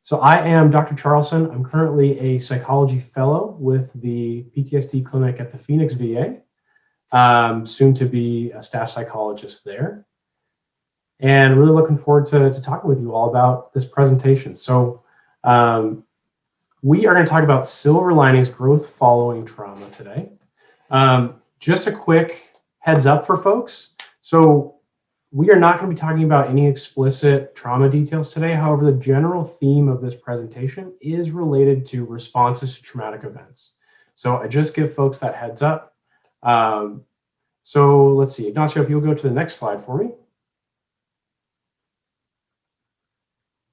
So I am Dr. Charlson. I'm currently a psychology fellow with the PTSD clinic at the Phoenix VA, soon to be a staff psychologist there. And really looking forward to talking with you all about this presentation. So we are going to talk about silver linings growth following trauma today. Just a quick heads up for folks. So we are not going to be talking about any explicit trauma details today. However, the general theme of this presentation is related to responses to traumatic events. So I just give folks that heads up. So let's see, Ignacio, if you'll go to the next slide for me.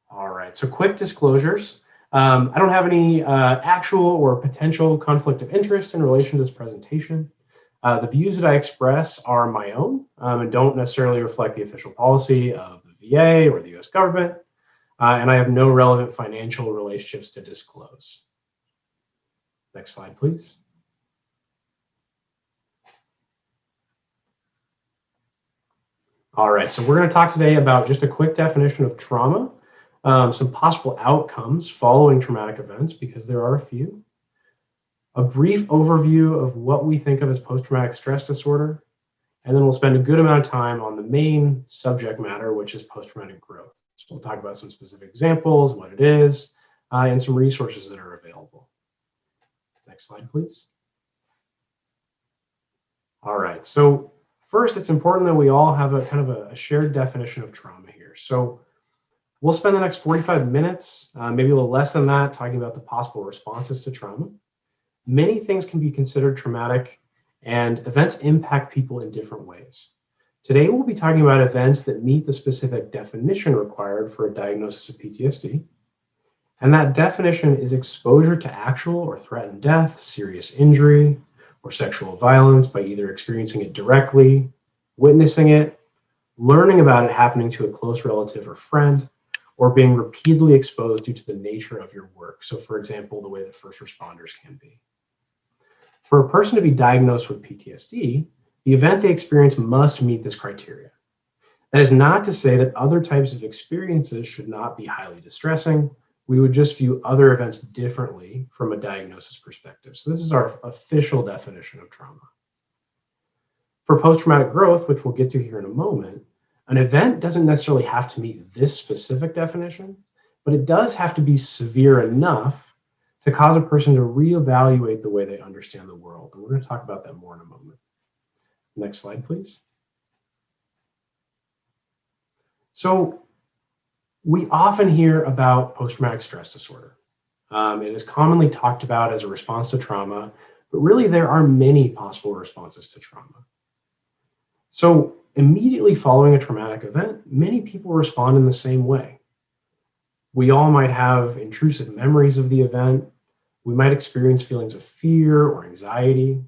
All right, so quick disclosures. I don't have any actual or potential conflict of interest in relation to this presentation. The views that I express are my own and don't necessarily reflect the official policy of the VA or the US government, and I have no relevant financial relationships to disclose. Next slide, please. All right, so we're going to talk today about just a quick definition of trauma, some possible outcomes following traumatic events, because there are a few. A brief overview of what we think of as post-traumatic stress disorder, and then we'll spend a good amount of time on the main subject matter, which is post-traumatic growth. So we'll talk about some specific examples, what it is, and some resources that are available. Next slide, please. All right, so first, it's important that we all have a kind of a shared definition of trauma here. So we'll spend the next 45 minutes, maybe a little less than that, talking about the possible responses to trauma. Many things can be considered traumatic, and events impact people in different ways. Today, we'll be talking about events that meet the specific definition required for a diagnosis of PTSD. And that definition is exposure to actual or threatened death, serious injury, or sexual violence by either experiencing it directly, witnessing it, learning about it happening to a close relative or friend, or being repeatedly exposed due to the nature of your work. So, for example, the way that first responders can be. For a person to be diagnosed with PTSD, the event they experience must meet this criteria. That is not to say that other types of experiences should not be highly distressing. We would just view other events differently from a diagnosis perspective. So this is our official definition of trauma. For post-traumatic growth, which we'll get to here in a moment, an event doesn't necessarily have to meet this specific definition, but it does have to be severe enough to cause a person to reevaluate the way they understand the world. And we're going to talk about that more in a moment. Next slide, please. So we often hear about post-traumatic stress disorder. It is commonly talked about as a response to trauma, but really there are many possible responses to trauma. So immediately following a traumatic event, many people respond in the same way. We all might have intrusive memories of the event. We might experience feelings of fear or anxiety.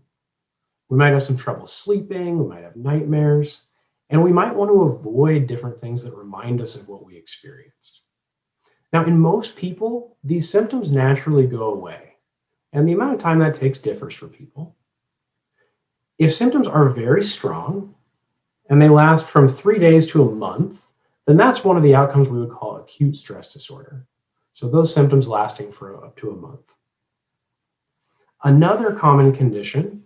We might have some trouble sleeping. We might have nightmares. And we might want to avoid different things that remind us of what we experienced. Now, in most people, these symptoms naturally go away. And the amount of time that takes differs for people. If symptoms are very strong and they last from 3 days to a month, then that's one of the outcomes we would call acute stress disorder. So those symptoms lasting for up to a month. Another common condition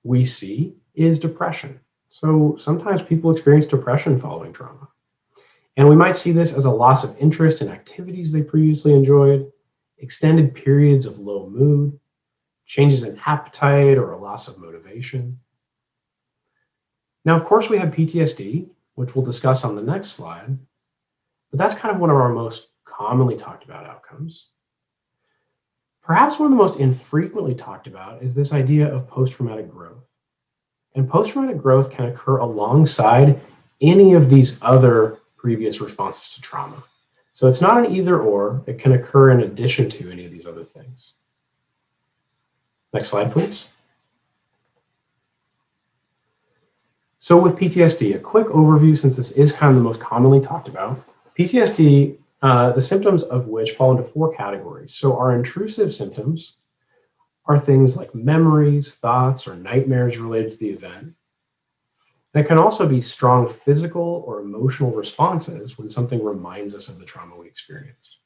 we see is depression. So sometimes people experience depression following trauma. And we might see this as a loss of interest in activities they previously enjoyed, extended periods of low mood, changes in appetite, or a loss of motivation. Now, of course, we have PTSD, which we'll discuss on the next slide, but that's kind of one of our most commonly talked about outcomes. Perhaps one of the most infrequently talked about is this idea of post-traumatic growth. And post-traumatic growth can occur alongside any of these other previous responses to trauma. So it's not an either or, it can occur in addition to any of these other things. Next slide, please. So with PTSD, a quick overview, since this is kind of the most commonly talked about. PTSD, the symptoms of which fall into 4 categories. So our intrusive symptoms are things like memories, thoughts, or nightmares related to the event. And it can also be strong physical or emotional responses when something reminds us of the trauma we experienced.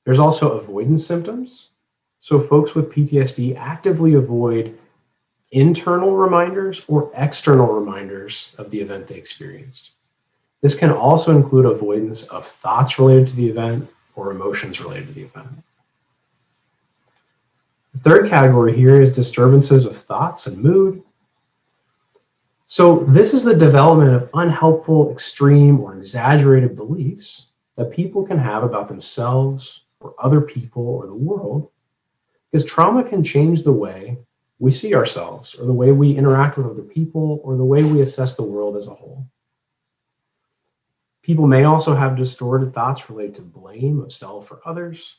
There's also avoidance symptoms. So folks with PTSD actively avoid internal reminders or external reminders of the event they experienced. This can also include avoidance of thoughts related to the event or emotions related to the event. The third category here is disturbances of thoughts and mood. So this is the development of unhelpful, extreme, or exaggerated beliefs that people can have about themselves or other people or the world, because trauma can change the way we see ourselves or the way we interact with other people or the way we assess the world as a whole. People may also have distorted thoughts related to blame of self or others.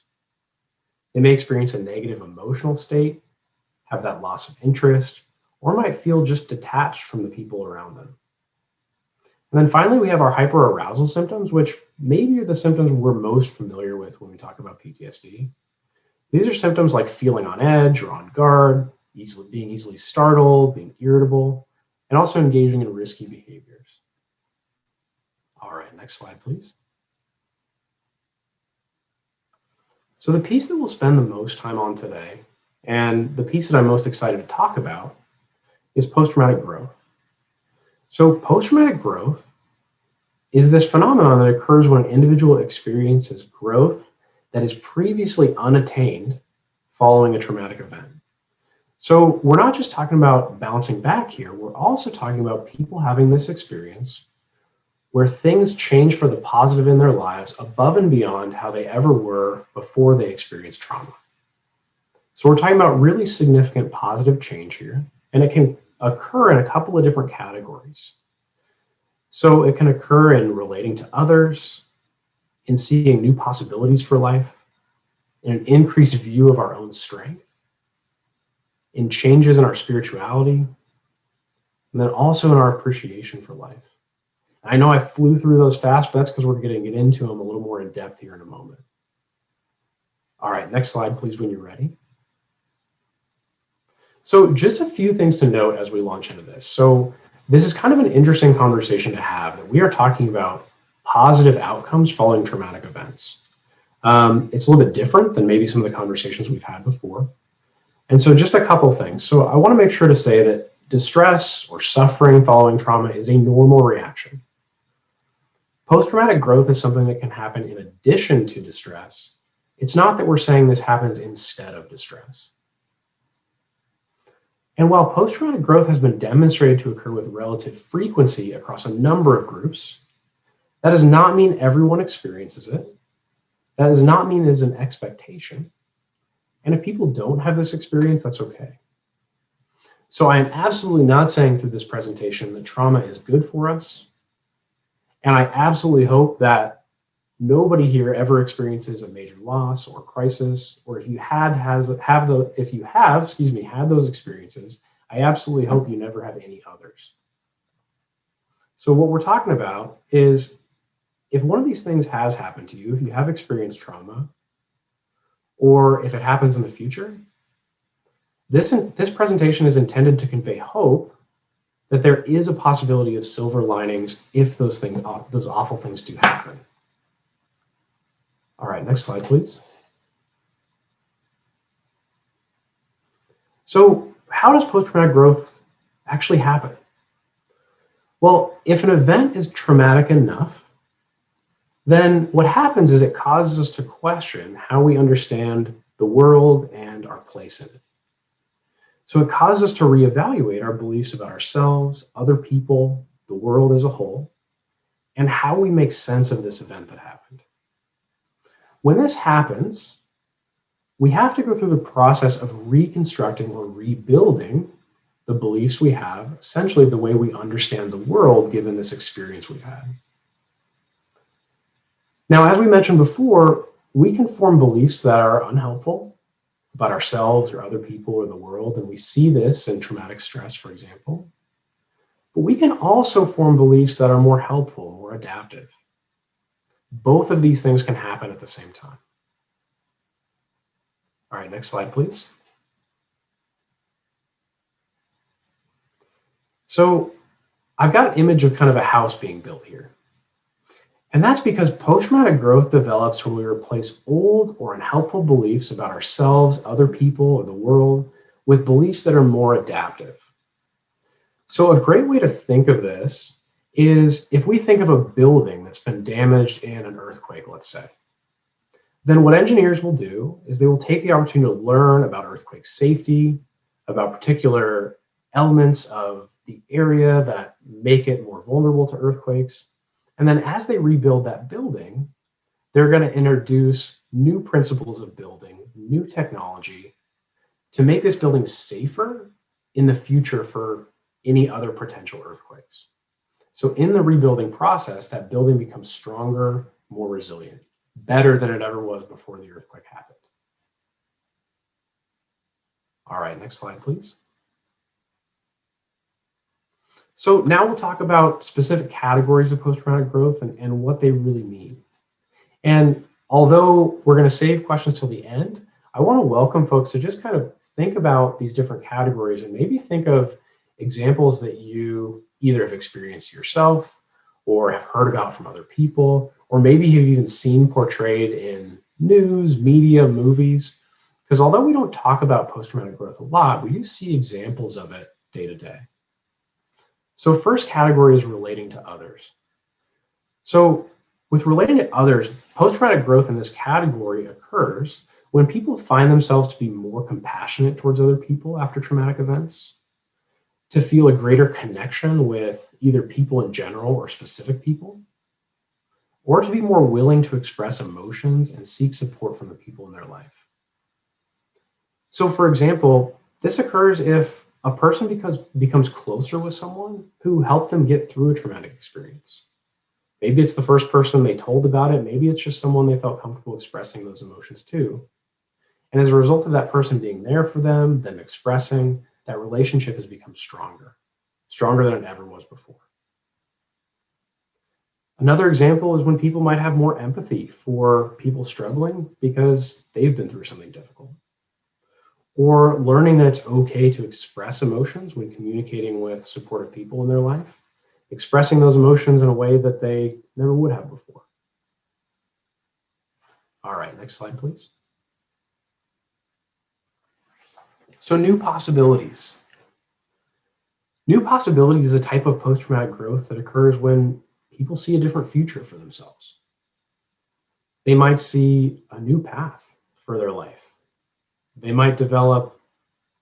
They may experience a negative emotional state, have that loss of interest, or might feel just detached from the people around them. And then finally, we have our hyperarousal symptoms, which maybe are the symptoms we're most familiar with when we talk about PTSD. These are symptoms like feeling on edge or on guard, being easily startled, being irritable, and also engaging in risky behaviors. All right, next slide, please. So the piece that we'll spend the most time on today, and the piece that I'm most excited to talk about, is post-traumatic growth. So post-traumatic growth is this phenomenon that occurs when an individual experiences growth that is previously unattained following a traumatic event. So we're not just talking about bouncing back here, we're also talking about people having this experience where things change for the positive in their lives above and beyond how they ever were before they experienced trauma. So we're talking about really significant positive change here, and it can occur in a couple of different categories. So it can occur in relating to others, in seeing new possibilities for life, in an increased view of our own strength, in changes in our spirituality, and then also in our appreciation for life. I know I flew through those fast, but that's because we're going to get into them a little more in depth here in a moment. All right, next slide, please, when you're ready. So just a few things to note as we launch into this. So this is kind of an interesting conversation to have, that we are talking about positive outcomes following traumatic events. It's a little bit different than maybe some of the conversations we've had before. And so just a couple things. So I want to make sure to say that distress or suffering following trauma is a normal reaction. Post-traumatic growth is something that can happen in addition to distress. It's not that we're saying this happens instead of distress. And while post-traumatic growth has been demonstrated to occur with relative frequency across a number of groups, that does not mean everyone experiences it. That does not mean it is an expectation. And if people don't have this experience, that's okay. So I am absolutely not saying through this presentation that trauma is good for us. And I absolutely hope that nobody here ever experiences a major loss or crisis, or if you had those experiences, I absolutely hope you never have any others. So what we're talking about is, if one of these things has happened to you, if you have experienced trauma, or if it happens in the future, this presentation is intended to convey hope that there is a possibility of silver linings if those awful things do happen. All right, next slide, please. So how does post-traumatic growth actually happen? Well, if an event is traumatic enough, then what happens is it causes us to question how we understand the world and our place in it. So it causes us to reevaluate our beliefs about ourselves, other people, the world as a whole, and how we make sense of this event that happened. When this happens, we have to go through the process of reconstructing or rebuilding the beliefs we have, essentially the way we understand the world given this experience we've had. Now, as we mentioned before, we can form beliefs that are unhelpful about ourselves or other people or the world, and we see this in traumatic stress, for example. But we can also form beliefs that are more helpful, more adaptive. Both of these things can happen at the same time. All right, next slide, please. So I've got an image of kind of a house being built here. And that's because post-traumatic growth develops when we replace old or unhelpful beliefs about ourselves, other people, or the world with beliefs that are more adaptive. So a great way to think of this is if we think of a building that's been damaged in an earthquake, let's say, then what engineers will do is they will take the opportunity to learn about earthquake safety, about particular elements of the area that make it more vulnerable to earthquakes. And then as they rebuild that building, they're going to introduce new principles of building, new technology to make this building safer in the future for any other potential earthquakes. So in the rebuilding process, that building becomes stronger, more resilient, better than it ever was before the earthquake happened. All right, next slide, please. So now we'll talk about specific categories of post-traumatic growth and what they really mean. And although we're going to save questions till the end, I want to welcome folks to just kind of think about these different categories and maybe think of examples that you either have experienced yourself or have heard about from other people, or maybe you've even seen portrayed in news, media, movies. Because although we don't talk about post-traumatic growth a lot, we do see examples of it day to day. So first category is relating to others. So with relating to others, post-traumatic growth in this category occurs when people find themselves to be more compassionate towards other people after traumatic events, to feel a greater connection with either people in general or specific people, or to be more willing to express emotions and seek support from the people in their life. So for example, this occurs if a person becomes closer with someone who helped them get through a traumatic experience. Maybe it's the first person they told about it. Maybe it's just someone they felt comfortable expressing those emotions to. And as a result of that person being there for them expressing, that relationship has become stronger, stronger than it ever was before. Another example is when people might have more empathy for people struggling because they've been through something difficult. Or learning that it's okay to express emotions when communicating with supportive people in their life, expressing those emotions in a way that they never would have before. All right, next slide, please. So new possibilities. New possibilities is a type of post-traumatic growth that occurs when people see a different future for themselves. They might see a new path for their life. They might develop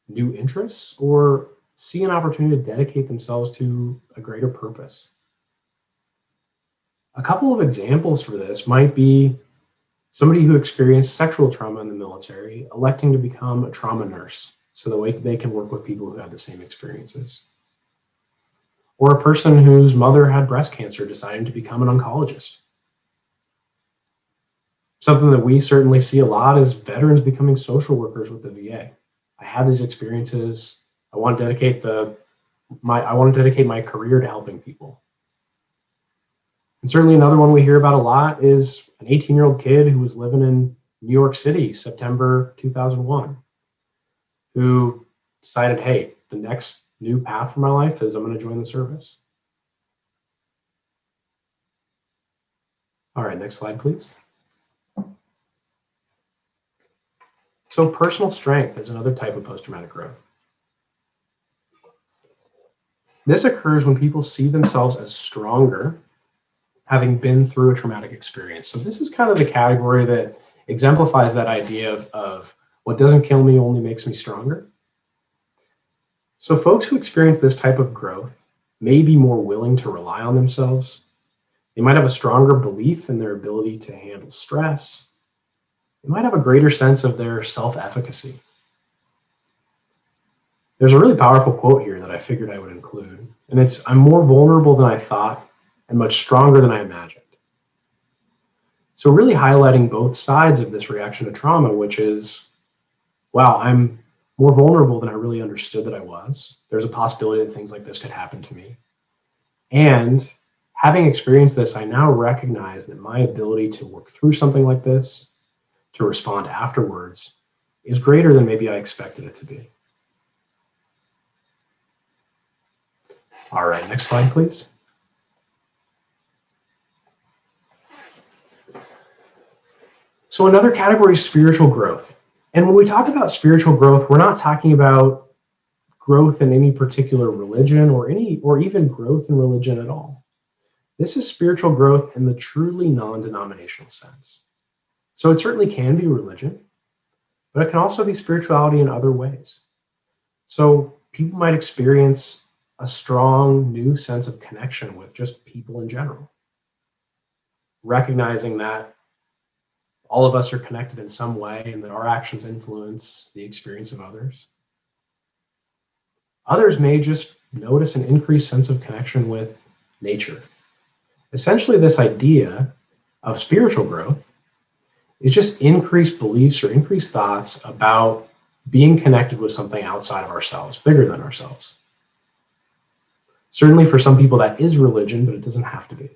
new interests or see an opportunity to dedicate themselves to a greater purpose. A couple of examples for this might be somebody who experienced sexual trauma in the military electing to become a trauma nurse so that they can work with people who have the same experiences. Or a person whose mother had breast cancer deciding to become an oncologist. Something that we certainly see a lot is veterans becoming social workers with the VA. I had these experiences. I want to dedicate my career to helping people. And certainly another one we hear about a lot is an 18-year-old kid who was living in New York City, September 2001, who decided, hey, the next new path for my life is I'm going to join the service. All right, next slide, please. So personal strength is another type of post-traumatic growth. This occurs when people see themselves as stronger, having been through a traumatic experience. So this is kind of the category that exemplifies that idea of what doesn't kill me only makes me stronger. So folks who experience this type of growth may be more willing to rely on themselves. They might have a stronger belief in their ability to handle stress. They might have a greater sense of their self-efficacy. There's a really powerful quote here that I figured I would include, and it's, "I'm more vulnerable than I thought and much stronger than I imagined." So really highlighting both sides of this reaction to trauma, which is, wow, I'm more vulnerable than I really understood that I was. There's a possibility that things like this could happen to me. And having experienced this, I now recognize that my ability to work through something like this, to respond afterwards, is greater than maybe I expected it to be. All right, next slide, please. So another category is spiritual growth. And when we talk about spiritual growth, we're not talking about growth in any particular religion or even growth in religion at all. This is spiritual growth in the truly non-denominational sense. So it certainly can be religion, but it can also be spirituality in other ways. So people might experience a strong new sense of connection with just people in general, recognizing that all of us are connected in some way and that our actions influence the experience of others. Others may just notice an increased sense of connection with nature. Essentially, this idea of spiritual growth is just increased beliefs or increased thoughts about being connected with something outside of ourselves, bigger than ourselves. Certainly for some people that is religion, but it doesn't have to be.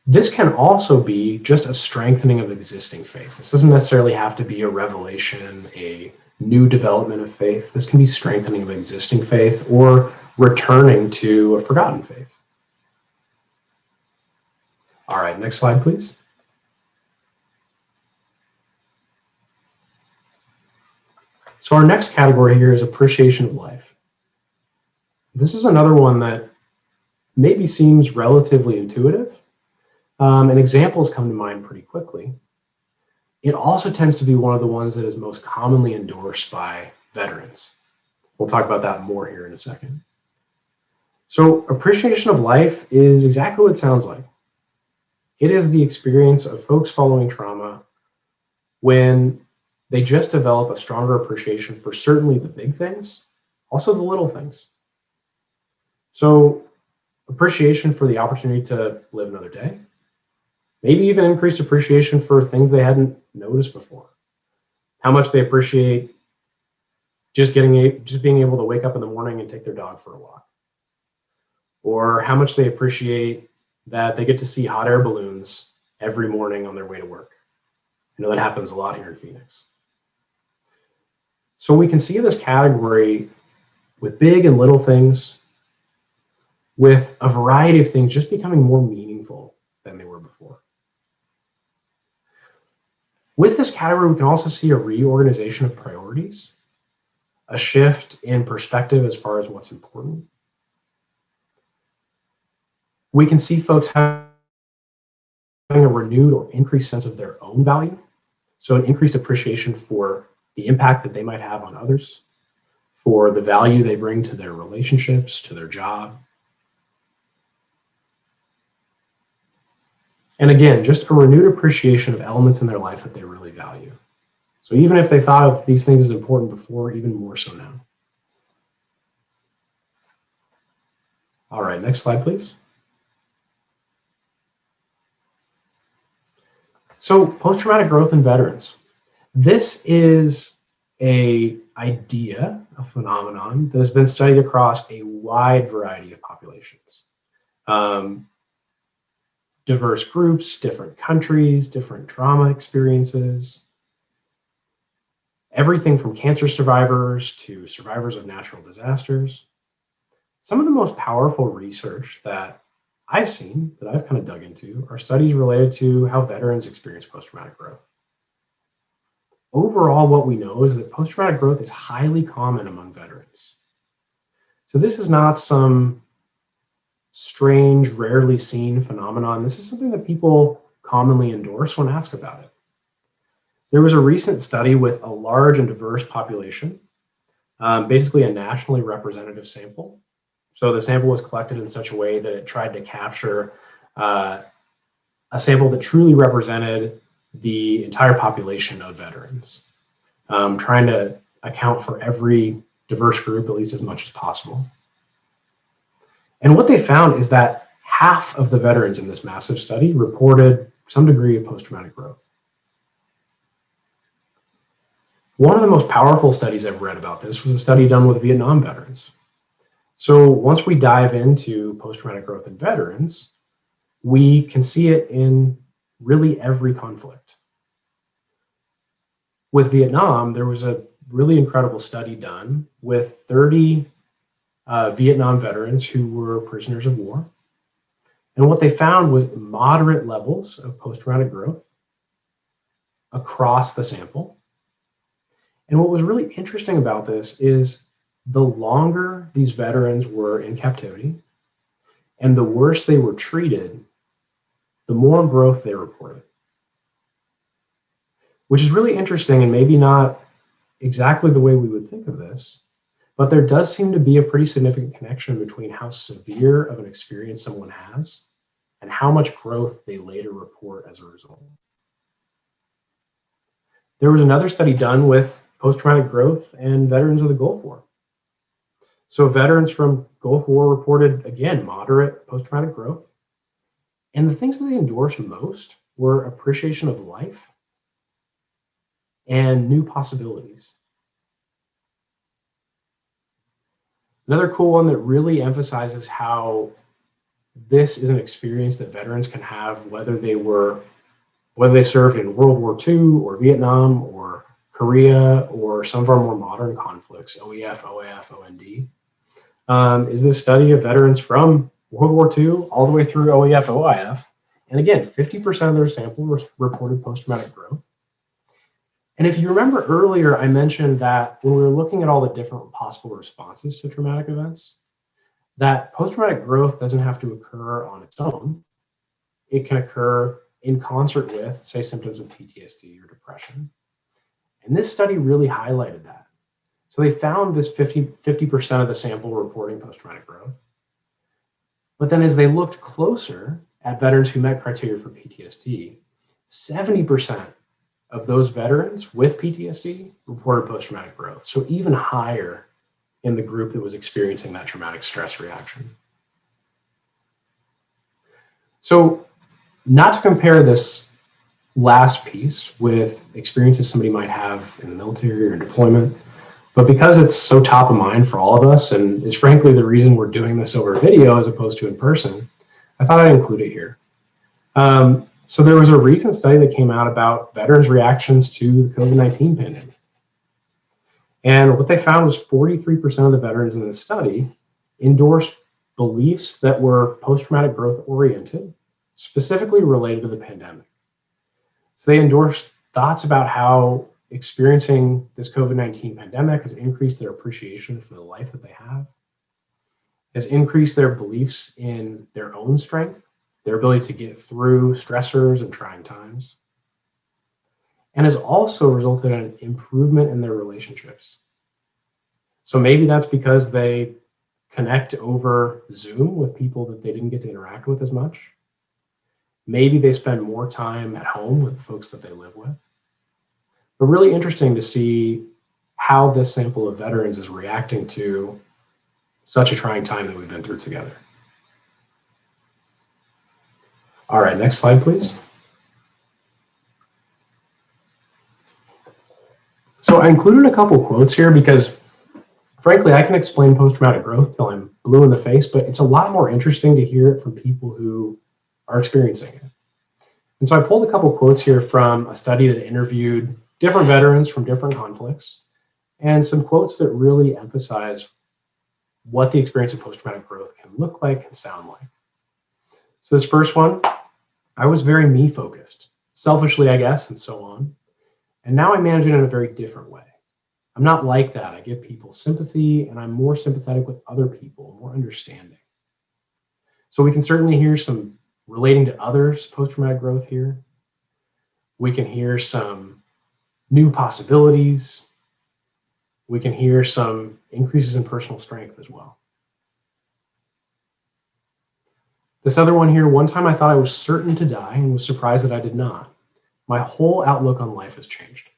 This can also be just a strengthening of existing faith. This doesn't necessarily have to be a revelation, a new development of faith. This can be strengthening of existing faith or returning to a forgotten faith. All right, next slide, please. So our next category here is appreciation of life. This is another one that maybe seems relatively intuitive, and examples come to mind pretty quickly. It also tends to be one of the ones that is most commonly endorsed by veterans. We'll talk about that more here in a second. So appreciation of life is exactly what it sounds like. It is the experience of folks following trauma when they just develop a stronger appreciation for certainly the big things, also the little things. So appreciation for the opportunity to live another day, maybe even increased appreciation for things they hadn't noticed before. How much they appreciate just being able to wake up in the morning and take their dog for a walk. Or how much they appreciate that they get to see hot air balloons every morning on their way to work. I know that happens a lot here in Phoenix. So we can see this category with big and little things, with a variety of things just becoming more meaningful than they were before. With this category, we can also see a reorganization of priorities, a shift in perspective as far as what's important. We can see folks having a renewed or increased sense of their own value. So an increased appreciation for the impact that they might have on others, for the value they bring to their relationships, to their job. And again, just a renewed appreciation of elements in their life that they really value. So even if they thought of these things as important before, even more so now. All right, next slide, please. So post-traumatic growth in veterans. This is an idea, a phenomenon that has been studied across a wide variety of populations. Diverse groups, different countries, different trauma experiences, everything from cancer survivors to survivors of natural disasters. Some of the most powerful research that I've seen, that I've kind of dug into, are studies related to how veterans experience post-traumatic growth. Overall, what we know is that post-traumatic growth is highly common among veterans. So this is not some strange, rarely seen phenomenon. This is something that people commonly endorse when asked about it. There was a recent study with a large and diverse population, basically a nationally representative sample. So the sample was collected in such a way that it tried to capture a sample that truly represented the entire population of veterans, trying to account for every diverse group at least as much as possible. And what they found is that half of the veterans in this massive study reported some degree of post-traumatic growth. One of the most powerful studies I've read about this was a study done with Vietnam veterans. So once we dive into post-traumatic growth in veterans, we can see it in really every conflict. With Vietnam, there was a really incredible study done with 30 Vietnam veterans who were prisoners of war. And what they found was moderate levels of post-traumatic growth across the sample. And what was really interesting about this is the longer these veterans were in captivity and the worse they were treated, the more growth they reported. Which is really interesting and maybe not exactly the way we would think of this, but there does seem to be a pretty significant connection between how severe of an experience someone has and how much growth they later report as a result. There was another study done with post-traumatic growth and veterans of the Gulf War. So veterans from Gulf War reported, again, moderate post-traumatic growth. And the things that they endorsed most were appreciation of life and new possibilities. Another cool one that really emphasizes how this is an experience that veterans can have, whether they served in World War II or Vietnam or Korea or some of our more modern conflicts, OEF, OAF, OND, is this study of veterans from World War II all the way through OEF, OIF. And again, 50% of their sample reported post-traumatic growth. And if you remember earlier, I mentioned that when we were looking at all the different possible responses to traumatic events, that post-traumatic growth doesn't have to occur on its own. It can occur in concert with, say, symptoms of PTSD or depression. And this study really highlighted that. So they found this 50% of the sample reporting post-traumatic growth. But then as they looked closer at veterans who met criteria for PTSD, 70% of those veterans with PTSD reported post-traumatic growth. So even higher in the group that was experiencing that traumatic stress reaction. So not to compare this last piece with experiences somebody might have in the military or in deployment, but because it's so top of mind for all of us and is frankly the reason we're doing this over video as opposed to in person, I thought I'd include it here. So there was a recent study that came out about veterans' reactions to the COVID-19 pandemic. And what they found was 43% of the veterans in this study endorsed beliefs that were post-traumatic growth oriented, specifically related to the pandemic. So they endorsed thoughts about how experiencing this COVID-19 pandemic has increased their appreciation for the life that they have, has increased their beliefs in their own strength, their ability to get through stressors and trying times, and has also resulted in an improvement in their relationships. So maybe that's because they connect over Zoom with people that they didn't get to interact with as much. Maybe they spend more time at home with the folks that they live with. But really interesting to see how this sample of veterans is reacting to such a trying time that we've been through together. All right, next slide, please. So I included a couple quotes here because, frankly, I can explain post-traumatic growth till I'm blue in the face, but it's a lot more interesting to hear it from people who are experiencing it. And so I pulled a couple quotes here from a study that interviewed different veterans from different conflicts, and some quotes that really emphasize what the experience of post-traumatic growth can look like and sound like. So this first one, I was very me-focused, selfishly, I guess, and so on. And now I manage it in a very different way. I'm not like that. I give people sympathy, and I'm more sympathetic with other people, more understanding. So we can certainly hear some relating to others post-traumatic growth here. We can hear some new possibilities. We can hear some increases in personal strength as well. This other one here, one time I thought I was certain to die and was surprised that I did not. My whole outlook on life has changed.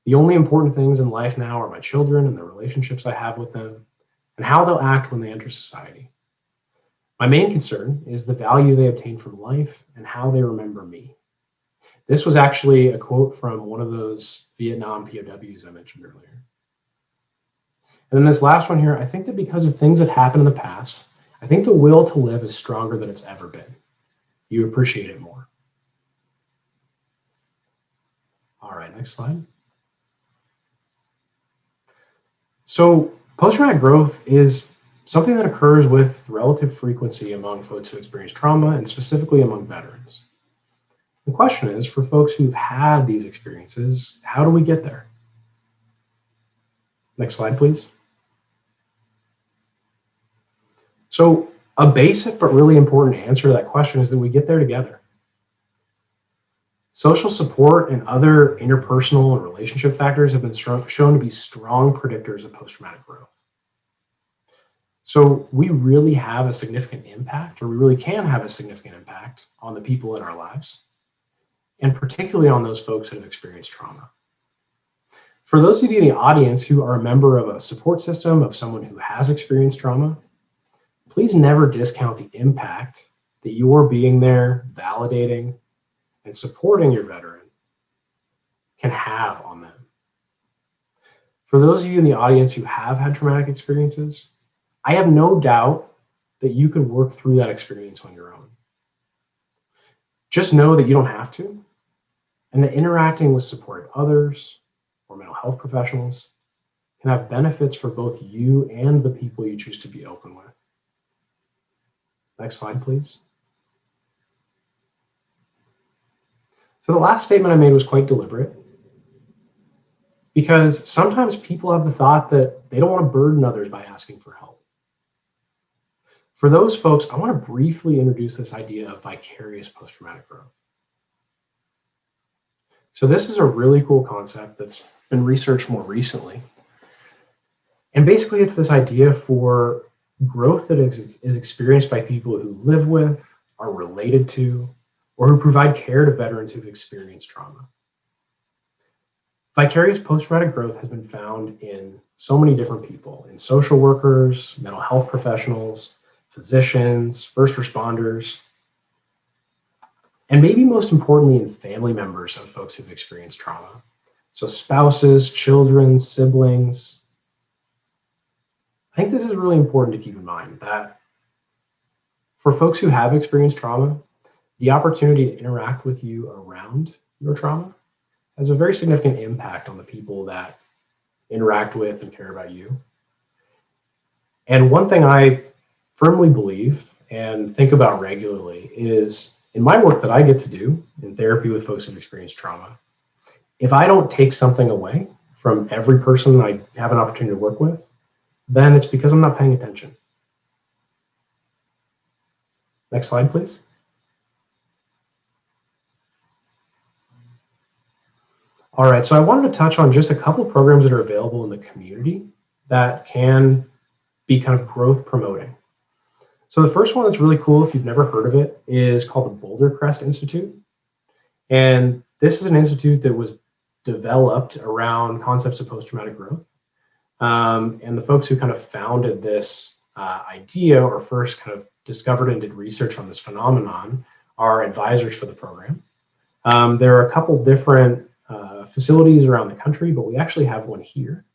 The only important things in life now are my children and the relationships I have with them and how they'll act when they enter society. My main concern is the value they obtain from life and how they remember me. This was actually a quote from one of those Vietnam POWs I mentioned earlier. And then this last one here, I think that because of things that happened in the past, I think the will to live is stronger than it's ever been. You appreciate it more. All right, next slide. So post-traumatic growth is something that occurs with relative frequency among folks who experience trauma, and specifically among veterans. The question is, for folks who've had these experiences, how do we get there? Next slide, please. So a basic but really important answer to that question is that we get there together. Social support and other interpersonal and relationship factors have been shown to be strong predictors of post-traumatic growth. So we really have a significant impact, or we really can have a significant impact on the people in our lives, and particularly on those folks that have experienced trauma. For those of you in the audience who are a member of a support system of someone who has experienced trauma, please never discount the impact that your being there, validating, and supporting your veteran can have on them. For those of you in the audience who have had traumatic experiences, I have no doubt that you can work through that experience on your own. Just know that you don't have to, and that interacting with supportive others or mental health professionals can have benefits for both you and the people you choose to be open with. Next slide, please. So the last statement I made was quite deliberate, because sometimes people have the thought that they don't want to burden others by asking for help. For those folks, I want to briefly introduce this idea of vicarious post-traumatic growth. So this is a really cool concept that's been researched more recently. And basically it's this idea for growth that is experienced by people who live with, are related to, or who provide care to veterans who've experienced trauma. Vicarious post-traumatic growth has been found in so many different people, in social workers, mental health professionals, physicians, first responders, and maybe most importantly in family members of folks who've experienced trauma. So spouses, children, siblings. I think this is really important to keep in mind, that for folks who have experienced trauma, the opportunity to interact with you around your trauma has a very significant impact on the people that interact with and care about you. And one thing I firmly believe and think about regularly is, in my work that I get to do in therapy with folks who've experienced trauma, if I don't take something away from every person I have an opportunity to work with, then it's because I'm not paying attention. Next slide, please. All right, so I wanted to touch on just a couple of programs that are available in the community that can be kind of growth promoting. So the first one that's really cool, if you've never heard of it, is called the Boulder Crest Institute. And this is an institute that was developed around concepts of post-traumatic growth. And the folks who kind of founded this idea, or first kind of discovered and did research on this phenomenon, are advisors for the program. There are a couple different facilities around the country, but we actually have one here.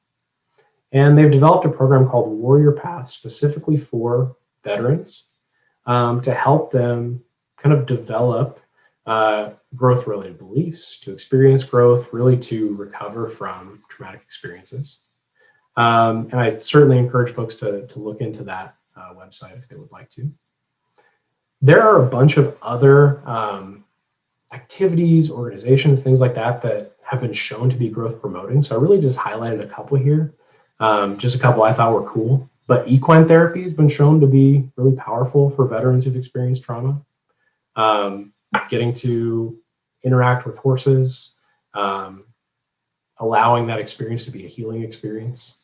And they've developed a program called Warrior Path specifically for veterans to help them kind of develop growth-related beliefs, to experience growth, really to recover from traumatic experiences. And I certainly encourage folks to look into that website if they would like to. There are a bunch of other activities, organizations, things like that that have been shown to be growth promoting. So I really just highlighted a couple here, just a couple I thought were cool. But equine therapy has been shown to be really powerful for veterans who've experienced trauma. Getting to interact with horses, allowing that experience to be a healing experience.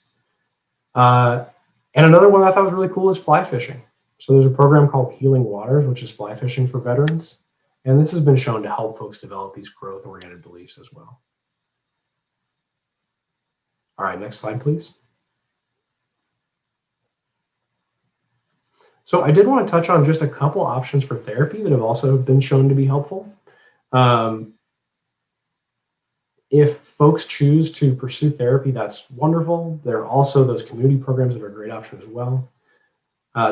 And another one I thought was really cool is fly fishing. So there's a program called Healing Waters, which is fly fishing for veterans. And this has been shown to help folks develop these growth-oriented beliefs as well. All right, next slide, please. So I did want to touch on just a couple options for therapy that have also been shown to be helpful. If folks choose to pursue therapy, that's wonderful. There are also those community programs that are a great option as well.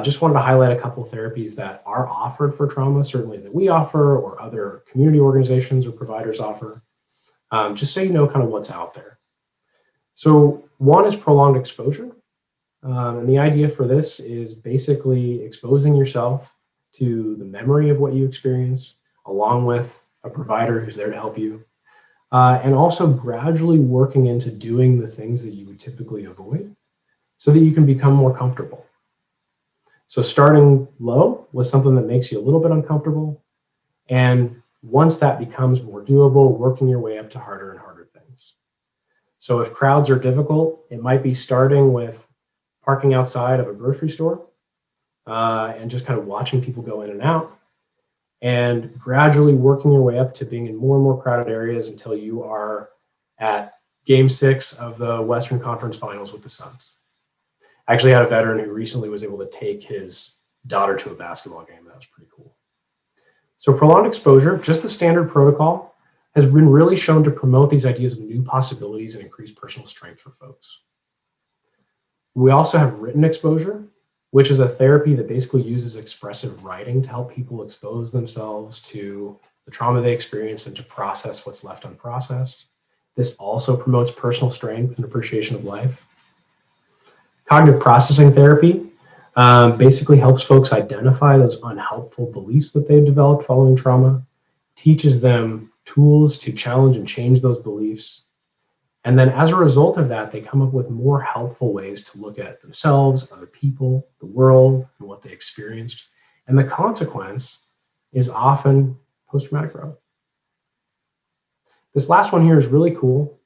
Just wanted to highlight a couple of therapies that are offered for trauma, certainly that we offer or other community organizations or providers offer, just so you know kind of what's out there. So one is prolonged exposure. And the idea for this is basically exposing yourself to the memory of what you experienced, along with a provider who's there to help you, and also gradually working into doing the things that you would typically avoid so that you can become more comfortable. So starting low with something that makes you a little bit uncomfortable, and once that becomes more doable, working your way up to harder and harder things. So if crowds are difficult, it might be starting with parking outside of a grocery store and just kind of watching people go in and out, and gradually working your way up to being in more and more crowded areas until you are at Game 6 of the Western Conference Finals with the Suns. I actually had a veteran who recently was able to take his daughter to a basketball game. That was pretty cool. So prolonged exposure, just the standard protocol, has been really shown to promote these ideas of new possibilities and increase personal strength for folks. We also have written exposure, which is a therapy that basically uses expressive writing to help people expose themselves to the trauma they experienced and to process what's left unprocessed. This also promotes personal strength and appreciation of life. Cognitive processing therapy basically helps folks identify those unhelpful beliefs that they've developed following trauma, teaches them tools to challenge and change those beliefs. And then as a result of that, they come up with more helpful ways to look at themselves, other people, the world, and what they experienced. And the consequence is often post-traumatic growth. This last one here is really cool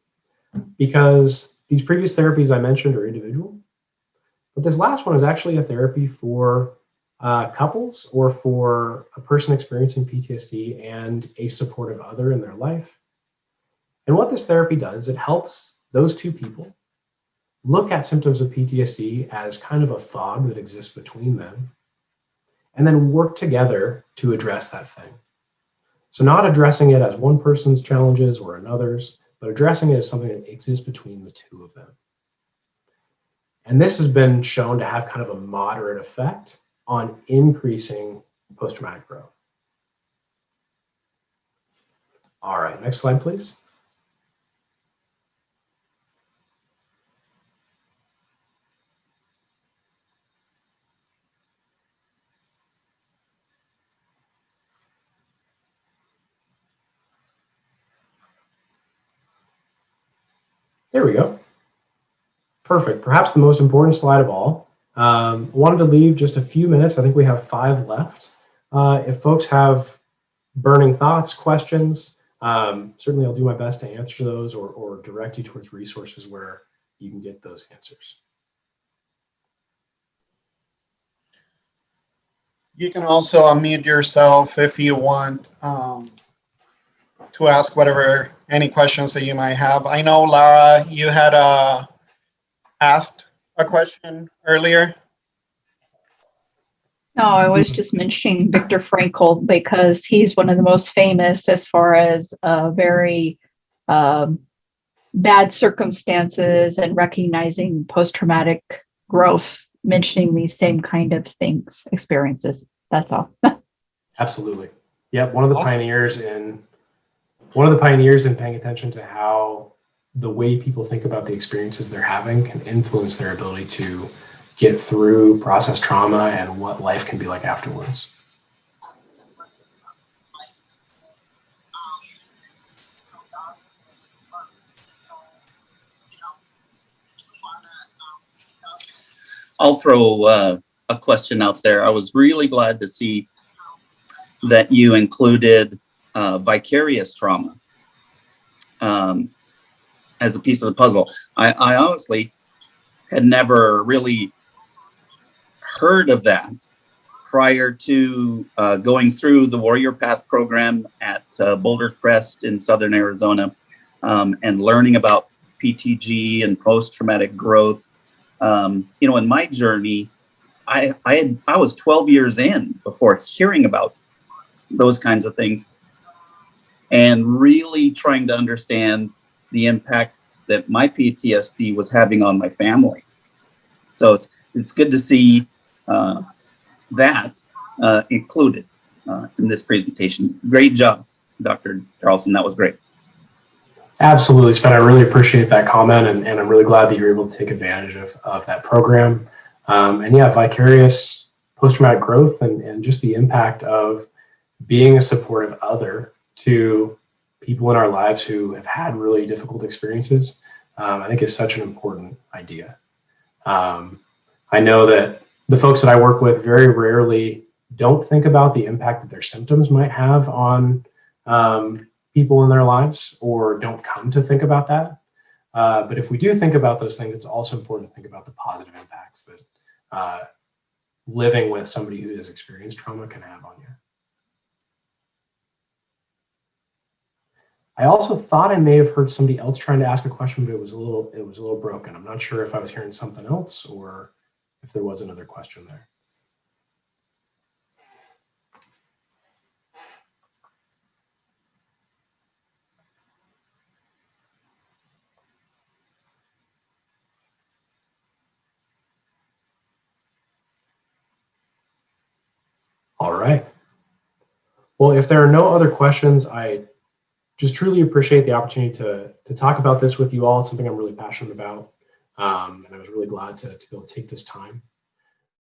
because these previous therapies I mentioned are individual, but this last one is actually a therapy for couples or for a person experiencing PTSD and a supportive other in their life. And what this therapy does, it helps those two people look at symptoms of PTSD as kind of a fog that exists between them, and then work together to address that thing. So not addressing it as one person's challenges or another's, but addressing it as something that exists between the two of them. And this has been shown to have kind of a moderate effect on increasing post-traumatic growth. All right, next slide, please. There we go. Perfect. Perhaps the most important slide of all. Wanted to leave just a few minutes. I think we have 5 left. If folks have burning thoughts, questions, certainly I'll do my best to answer those or direct you towards resources where you can get those answers. You can also unmute yourself if you want to ask any questions that you might have. I know, Lara, you had asked a question earlier. No, I was just mentioning Viktor Frankl because he's one of the most famous as far as very bad circumstances and recognizing post-traumatic growth, mentioning these same kind of things, experiences. That's all. Absolutely. Yeah, one of the pioneers in paying attention to how the way people think about the experiences they're having can influence their ability to get through process trauma and what life can be like afterwards. I'll throw a question out there. I was really glad to see that you included vicarious trauma as a piece of the puzzle. I honestly had never really heard of that prior to going through the Warrior Path program at Boulder Crest in Southern Arizona and learning about PTG and post-traumatic growth. In my journey, I was 12 years in before hearing about those kinds of things and really trying to understand the impact that my PTSD was having on my family. So it's good to see that included in this presentation. Great job, Dr. Charlson. That was great. Absolutely, Sven. I really appreciate that comment, and I'm really glad that you're able to take advantage of that program. And yeah, vicarious post-traumatic growth and just the impact of being a supportive other to people in our lives who have had really difficult experiences, I think is such an important idea. I know that the folks that I work with very rarely don't think about the impact that their symptoms might have on people in their lives, or don't come to think about that. But if we do think about those things, it's also important to think about the positive impacts that living with somebody who has experienced trauma can have on you. I also thought I may have heard somebody else trying to ask a question, but it was a little broken. I'm not sure if I was hearing something else or if there was another question there. All right. Well, if there are no other questions, I just truly appreciate the opportunity to talk about this with you all. It's something I'm really passionate about. And I was really glad to be able to take this time.